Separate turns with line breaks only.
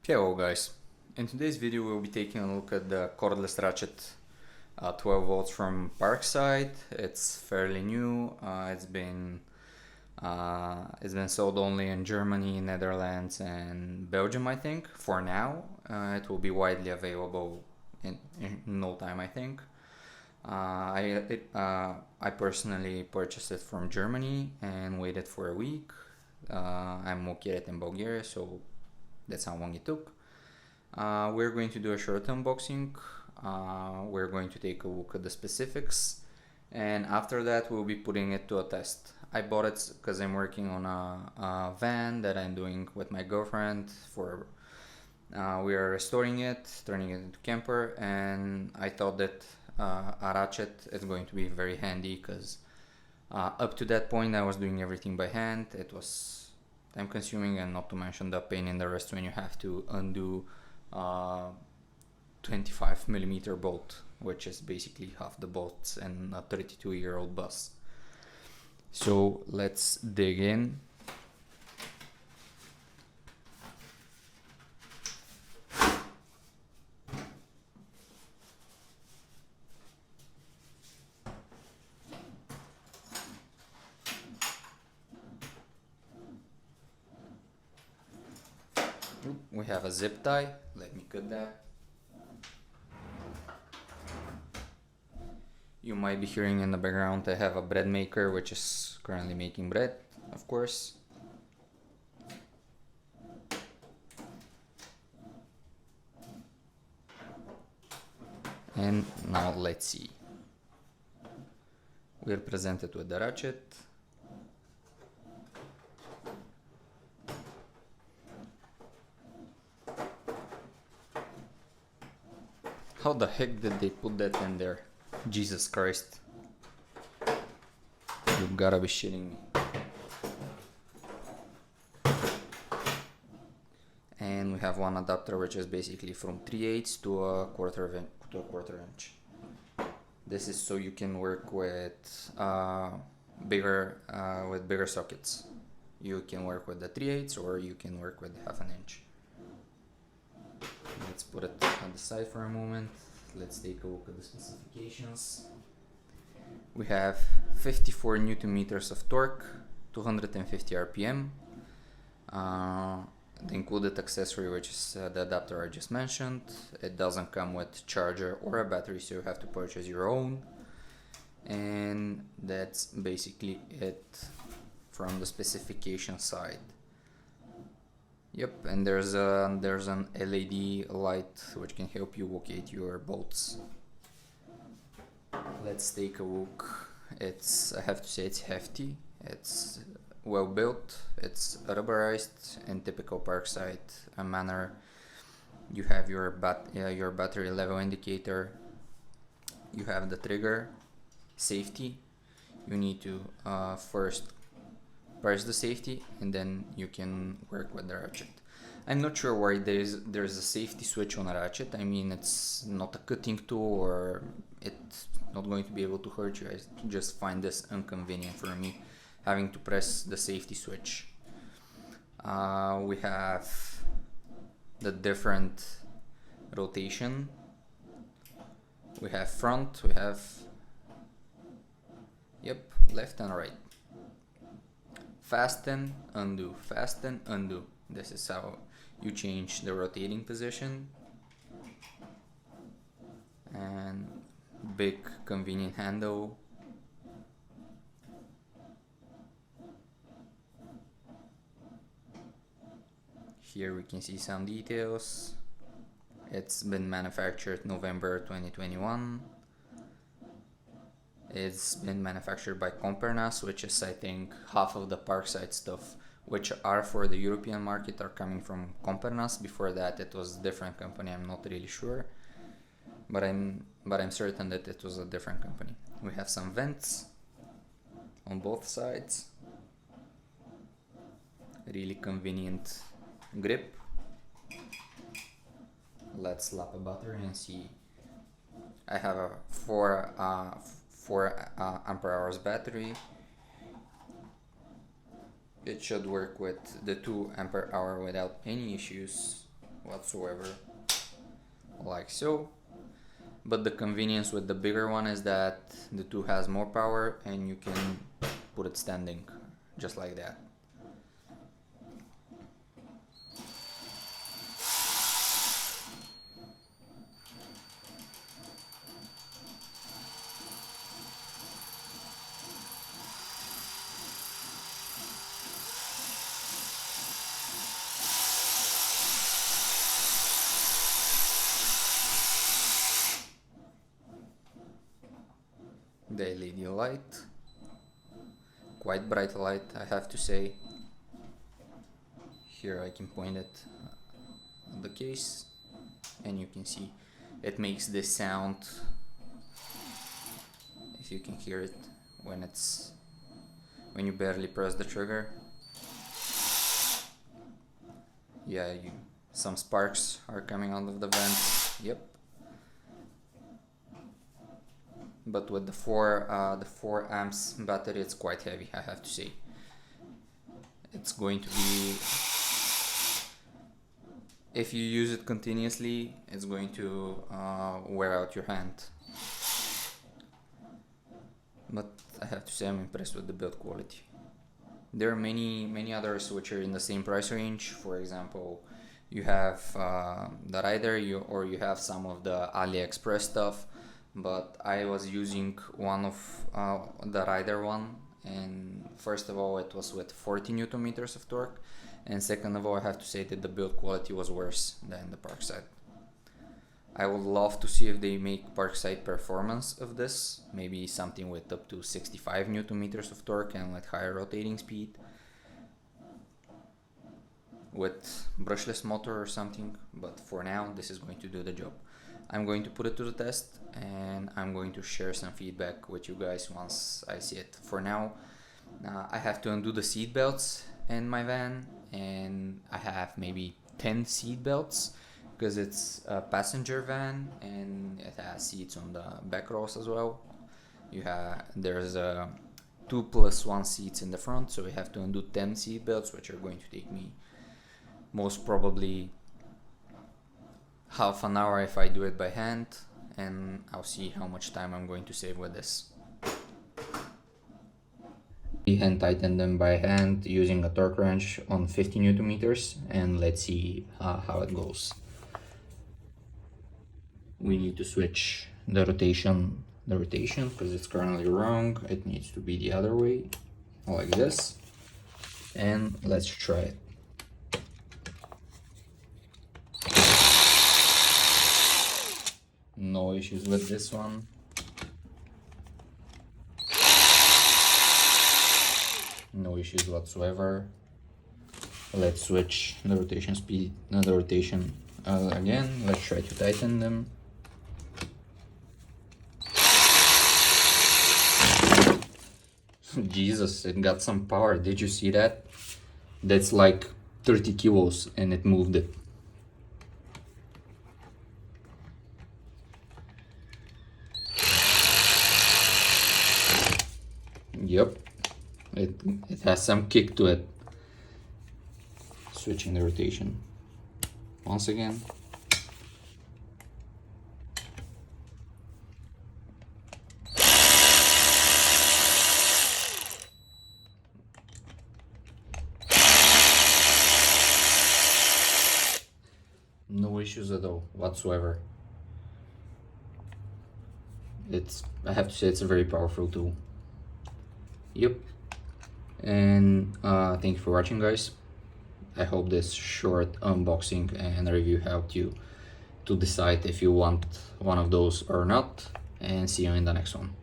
Hello guys, in today's video we'll be taking a look at the cordless ratchet 12 volts from Parkside. It's fairly new. It's been sold only in Germany, Netherlands and Belgium, I think, for now. It will be widely available in no time, I think. I personally purchased it from Germany and waited for a week. I'm located in Bulgaria, so that's how long it took. We're going to do a short unboxing. We're going to take a look at the specifics, and after that we'll be putting it to a test. I bought it because I'm working on a van that I'm doing with my girlfriend. We are restoring it, turning it into camper, and I thought that a ratchet is going to be very handy because up to that point I was doing everything by hand. It was time consuming, and not to mention the pain in the wrist when you have to undo 25mm bolt, which is basically half the bolts in a 32-year-old bus. So let's dig in. We have a zip tie. Let me cut that. You might be hearing in the background I have a bread maker which is currently making bread, of course. And now let's see. We're presented with the ratchet. How the heck did they put that in there? Jesus Christ. You gotta be shitting me. And we have one adapter which is basically from 3/8 to a quarter inch. This is so you can work with bigger sockets. You can work with the 3/8 or you can work with 1/2 inch. Let's put it on the side for a moment. Let's take a look at the specifications. We have 54 Newton meters of torque, 250 RPM. The included accessory, which is the adapter I just mentioned. It doesn't come with charger or a battery, so you have to purchase your own. And that's basically it from the specification side. Yep, and there's an LED light which can help you locate your bolts. Let's take a look. I have to say it's hefty. It's well built. It's rubberized in typical Parkside manner. You have your battery level indicator. You have the trigger, safety. You need to first press the safety and then you can work with the ratchet. I'm not sure why there's a safety switch on a ratchet. I mean, it's not a cutting tool or it's not going to be able to hurt you. I just find this inconvenient for me, having to press the safety switch. We have the different rotation. We have front, we have left and right. Fasten, undo, fasten, undo. This is how you change the rotating position. And big convenient handle. Here we can see some details. It's been manufactured November 2021. It's been manufactured by Compernas, which is, I think, half of the Parkside stuff which are for the European market are coming from Compernas. Before that it was a different company. I'm not really sure, but I'm certain that it was a different company. We have some vents on both sides. Really convenient grip. Let's slap a battery and see. I have a 4 ampere hours battery. It should work with the 2 ampere hour without any issues. whatsoever, like so. But the convenience with the bigger one is that the 2 has more power and you can put it standing just like that. The LED light, quite bright light, I have to say. Here I can point it on the case and you can see it makes this sound, if you can hear it, when you barely press the trigger. Yeah, some sparks are coming out of the vents. Yep. But with the 4 amps battery, it's quite heavy, I have to say. It's going to be, if you use it continuously, it's going to wear out your hand. But I have to say I'm impressed with the build quality. There are many others which are in the same price range. For example, you have the Rider, or you have some of the AliExpress stuff. But I was using one of the Rider one, and first of all it was with 40 Newton meters of torque, and second of all I have to say that the build quality was worse than the Parkside. I would love to see if they make Parkside performance of this, maybe something with up to 65 Newton meters of torque and with higher rotating speed, with brushless motor or something, but for now this is going to do the job. I'm going to put it to the test and I'm going to share some feedback with you guys once I see it. For now, I have to undo the seat belts in my van, and I have maybe 10 seat belts because it's a passenger van and it has seats on the back rows as well. There's 2 + 1 seats in the front, so we have to undo 10 seat belts, which are going to take me most probably half an hour if I do it by hand, and I'll see how much time I'm going to save with this. We hand tighten them by hand using a torque wrench on 50 Newton meters, and let's see how it goes. We need to switch the rotation because it's currently wrong. It needs to be the other way, like this, and let's try it. No issues with this one. No issues whatsoever. Let's switch the rotation speed, the rotation again. Let's try to tighten them. Jesus, it got some power. Did you see that? That's like 30 kilos and it moved it. Yep, it has some kick to it. Switching the rotation once again. No issues at all whatsoever. I have to say it's a very powerful tool. Yep. And thank you for watching, guys. I hope this short unboxing and review helped you to decide if you want one of those or not, and see you in the next one.